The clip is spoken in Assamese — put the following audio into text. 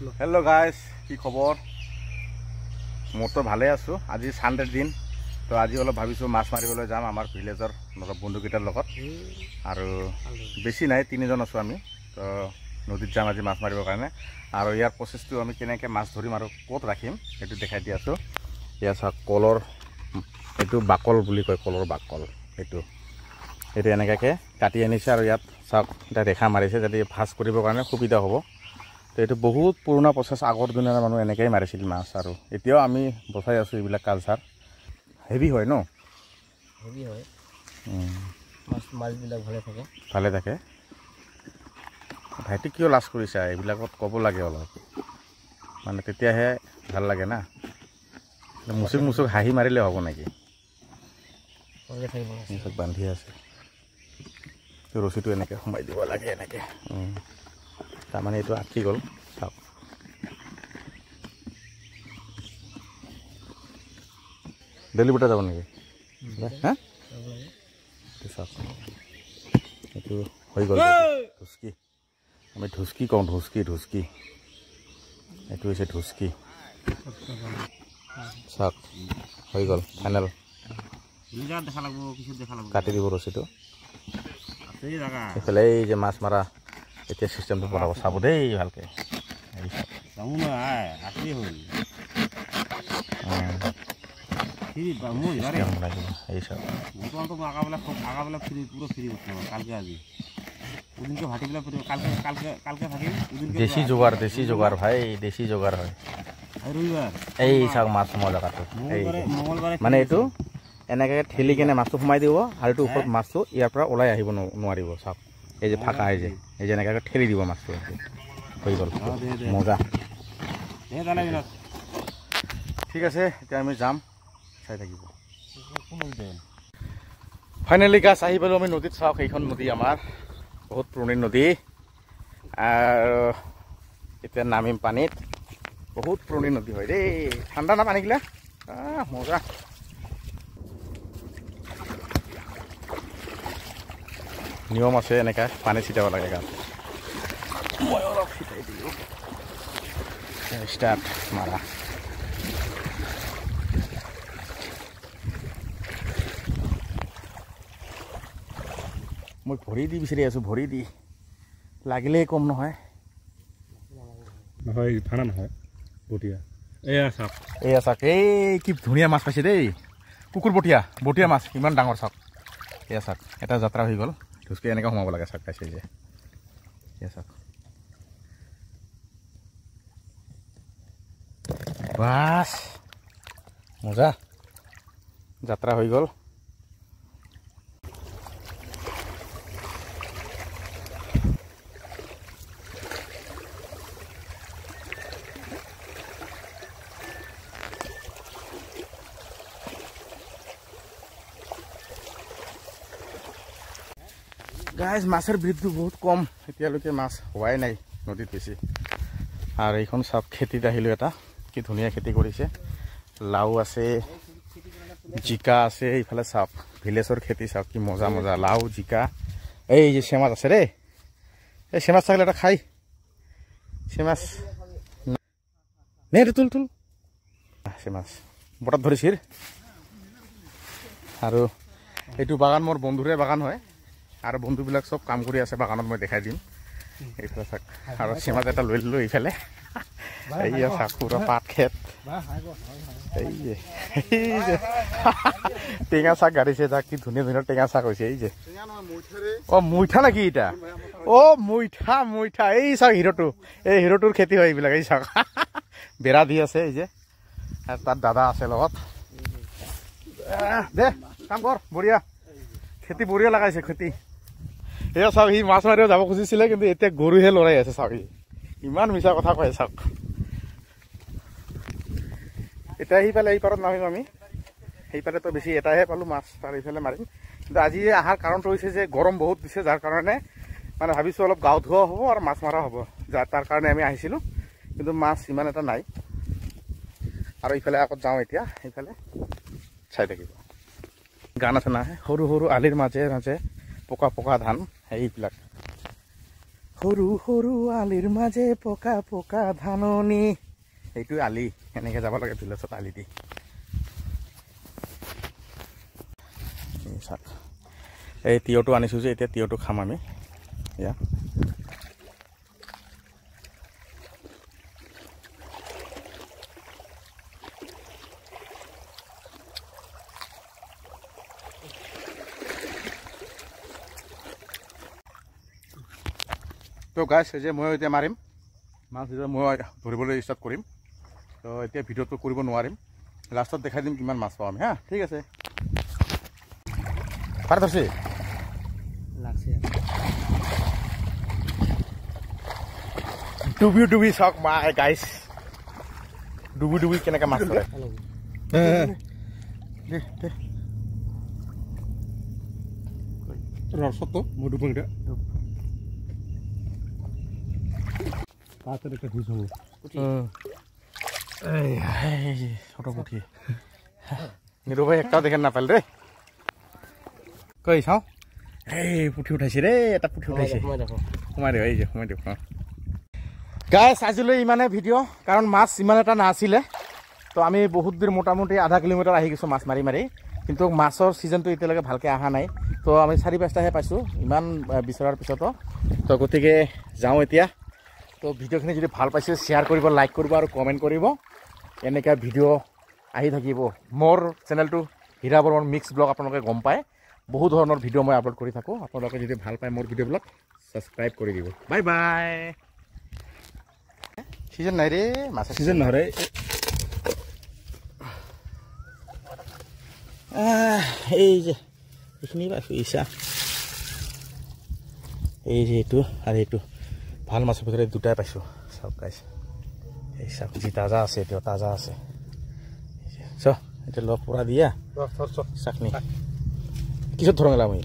हेलो गाइस কি খবৰ মোৰতো ভালে আছো আজি সানডে দিন তো আজি অলপ ভাবিছো মাছ মাৰিবলৈ যাম আমাৰ ভিলেজৰ বন্ধুকেইটাৰ লগত আৰু বেছি নাই তিনিজন আছো আমি তো নদীত যাম আজি মাছ মাৰিবৰ কাৰণে আৰু ইয়াৰ প্ৰসেসটো আমি কেনেকৈ মাছ ধৰিম আৰু ক'ত ৰাখিম সেইটো দেখাই দি আছো ইয়া সা কলৰ এটো বাকল বুলি কয় কলৰ বাকল এটো এনেকাকে কাটি আনিছে আৰু ইয়াত সব এটা ৰেখা মাৰিছে যাতে ভাজ কৰিবৰ কাৰণে সুবিধা হ'ব তো এটো বহুত পুৰণা প্ৰসেস আগৰ দিনৰ মানুহ এনেকৈ মাৰিছিল মাছ আৰু এতিয়াও আমি বচাই আছো এইবিলাক কালচাৰ হেভি হয় ন হেভি হয় মাছবিলাক ভালে থাকে ভাইটি কিয় লাজ কৰিছা এইবিলাকত ক'ব লাগে অলপ মানে তেতিয়াহে ভাল লাগে না মুচুক হাঁহি মাৰিলে হ'ব নেকি মুচুক বান্ধি আছে ৰছিটো এনেকৈ সোমাই দিব লাগে এনেকৈ তাৰমানে এইটো আঁকি গ'ল চাওক ডেলি বুটা যাব নেকি হা চাওক এইটো হৈ গ'ল ঢুচকি আমি ঢুচকি কওঁ ঢুচকি এইটো হৈছে ঢুচকি চাওক হৈ গ'ল ফাইনেল কাটি দিব ৰছিটো এইফালে এই যে মাছ মাৰা এতিয়া চিষ্টেমটো বনাব চাব দেই ভালকৈ দেশী যোগাৰ ভাই দেশী যোগাৰ হয় এই চাওক মাছ সোমোৱা জেগাটো মানে এইটো এনেকৈ ঠেলি কেনে মাছটো সোমাই দিব আৰু এইটো ওপৰত মাছটো ইয়াৰ পৰা ওলাই আহিব নোৱাৰিব চাওক এই যে ফাঁকা এই যে এনেকৈ ঠেলি দিব মাছটো হৈ গ'ল মজা ঠিক আছে এতিয়া আমি যাম চাই থাকিব ফাইনেলি গাছ আহি পালোঁ আমি নদীত চাওক এইখন নদী আমাৰ বহুত পুৰণি নদী আৰু এতিয়া নামিম পানীত বহুত পুৰণি নদী হয় দেই ঠাণ্ডা না পানীগিলা মজা নিয়ম আছে এনেকৈ পানী ছিটাব লাগে গাছ মই অলপ ছিটাই দিলোঁ ষ্টাৰ্ট মাৰা মই ভৰি দি বিচাৰি আছোঁ ভৰি দি লাগিলেই কম নহয় নহয় ঠাণ্ডা নহয় বটিয়া এয়া চাওক এই কি ধুনীয়া মাছ পাইছে দেই কুকুৰ বটিয়া মাছ ইমান ডাঙৰ চাওক এয়া চাওক এটা যাত্ৰা হৈ গ'ল ঢুচকি এনেকৈ সোমাব লাগে চাওক পাইছে যে এয়া চাওক বাছ মজা যাত্ৰা হৈ গ'ল গাইজ মাছেৰ বৃদ্ধি বহুত কম এতিয়ালৈকে মাছ হোৱাই নাই নদীত বেছি আৰ এইখন সব খেতিত আহিলো এটা কি ধুনীয়া খেতি কৰিছে লাউ আছে জিকা আছে এইফালে সব ভিলেজৰ খেতি সব কি মজা মজা লাউ জিকা এই যে সেমাছ আছে রে এই সেমাছ থাকলে এটা খাই সেমাছ নে তুল সেমাছ বটাত ধৰিছিল আৰু এইটো বাগান মোৰ বন্ধুৰে বাগান হয় আৰু বন্ধুবিলাক সব কাম কৰি আছে বাগানত মই দেখাই দিম এইফালে চাক আৰু সীমাত এটা লৈ ললো এইফালে এই চাক পুৰা পাত খেত এই যে টেঙা শাক গাড়িছে যাক কি ধুনীয়া ধুনীয়া টেঙা শাক হৈছে এই যে অ মুইঠা নাকি এটা অ মুইঠা এই চাক হিৰোটো এই হিৰোটোৰ খেতি হয় এইবিলাক এই চাক বেৰা দি আছে এই যে তাত দাদা আছে লগত দে কাম কৰ বঢ়িয়া খেতি বঢ়িয়া লগাইছে খেতি এয়া চাওক সি মাছ মাৰিব যাব খুজিছিলে কিন্তু এতিয়া গৰুহে লৰাই আছে চাওক ইমান মিছা কথা কয় চাওক এতিয়া সিফালে এই পাৰত নামিম আমি সেইফালেতো বেছি এটাহে পালোঁ মাছ তাৰ এইফালে মাৰিম কিন্তু আজি অহাৰ কাৰণটো হৈছে যে গৰম বহুত দিছে যাৰ কাৰণে মানে ভাবিছোঁ অলপ গাও ধোৱা হ'ব আৰু মাছ মৰা হ'ব তাৰ কাৰণে আমি আহিছিলোঁ কিন্তু মাছ ইমান এটা নাই আৰু ইফালে আগত যাওঁ এতিয়া সেইফালে চাই থাকিব গান আছে না সৰু সৰু আলিৰ মাজে মাজে পকা ধান এইবিলাক সৰু সৰু আলিৰ মাজে পকা পকা ধাননি এইটো আলি এনেকৈ যাব লাগে ভিলেজত আলি দি চাওক এই তিয়ঁহটো আনিছোঁ যে এতিয়া তিয়ঁহটো খাম আমি এয়া তো গাইছ যে মই এতিয়া মাৰিম মাছ এতিয়া মই ধৰিবলৈ ষ্টাৰ্ট কৰিম তো এতিয়া ভিডিঅ'টো কৰিব নোৱাৰিম লাষ্টত দেখাই দিম কিমান মাছ পাম হা ঠিক আছে পাৰ ধৰছি ডুবি চাওক মা গাইছ ডুবি কেনেকৈ মাছ ধৰে ৰসতো মই ডুবংটা তাতে একটা ঢিস হলো ছোট পুঠি নিরু ভাই একটাও দেখেন না পাইল রে কই চাও এই পুঠি উঠাইছে রে এটা পুঠি উঠাইছে সোমাই দিও এই যে সোমাই দিও গাইছ আজিলৈ ইমানে ভিডিঅ' কাৰণ মাছ ইমান এটা নাছিলে তো আমি বহুত দূৰ মোটামুটি আধা কিলোমিটাৰ আহি গৈছোঁ মাছ মাৰি মাৰি কিন্তু মাছৰ ছিজনটো এতিয়ালৈকে ভালকৈ অহা নাই তো আমি 4-5টাহে পাইছোঁ ইমান বিচৰাৰ পিছতো তো গতিকে যাওঁ এতিয়া তো ভিডিঅ'খিনি যদি ভাল পাইছে শ্বেয়াৰ কৰিব লাইক কৰিব আৰু কমেণ্ট কৰিব এনেকৈ ভিডিঅ' আহি থাকিব মোৰ চেনেলটো হীৰা বৰ্মন মিক্স ব্লগ আপোনালোকে গম পায় বহু ধৰণৰ ভিডিঅ' মই আপলোড কৰি থাকোঁ আপোনালোকে যদি ভাল পায় মোৰ ভিডিঅ'বিলাক ছাবস্ক্ৰাইব কৰি দিব বাই বাই সিজন নাই ৰে মাছ সিজন নহৰে এই যে এইখিনি পাইছোঁ ইচ্ছা এই যে এইটো আৰু এইটো ভাল মাছৰ ভিতৰত দুটাই পাইছোঁ চাওক গাইছ এই চাওক যি তাজা আছে এতিয়াও তাজা আছে চ এতিয়া লগ পুৰা দিয়া চাকনি কিছত ধৰঙলা মই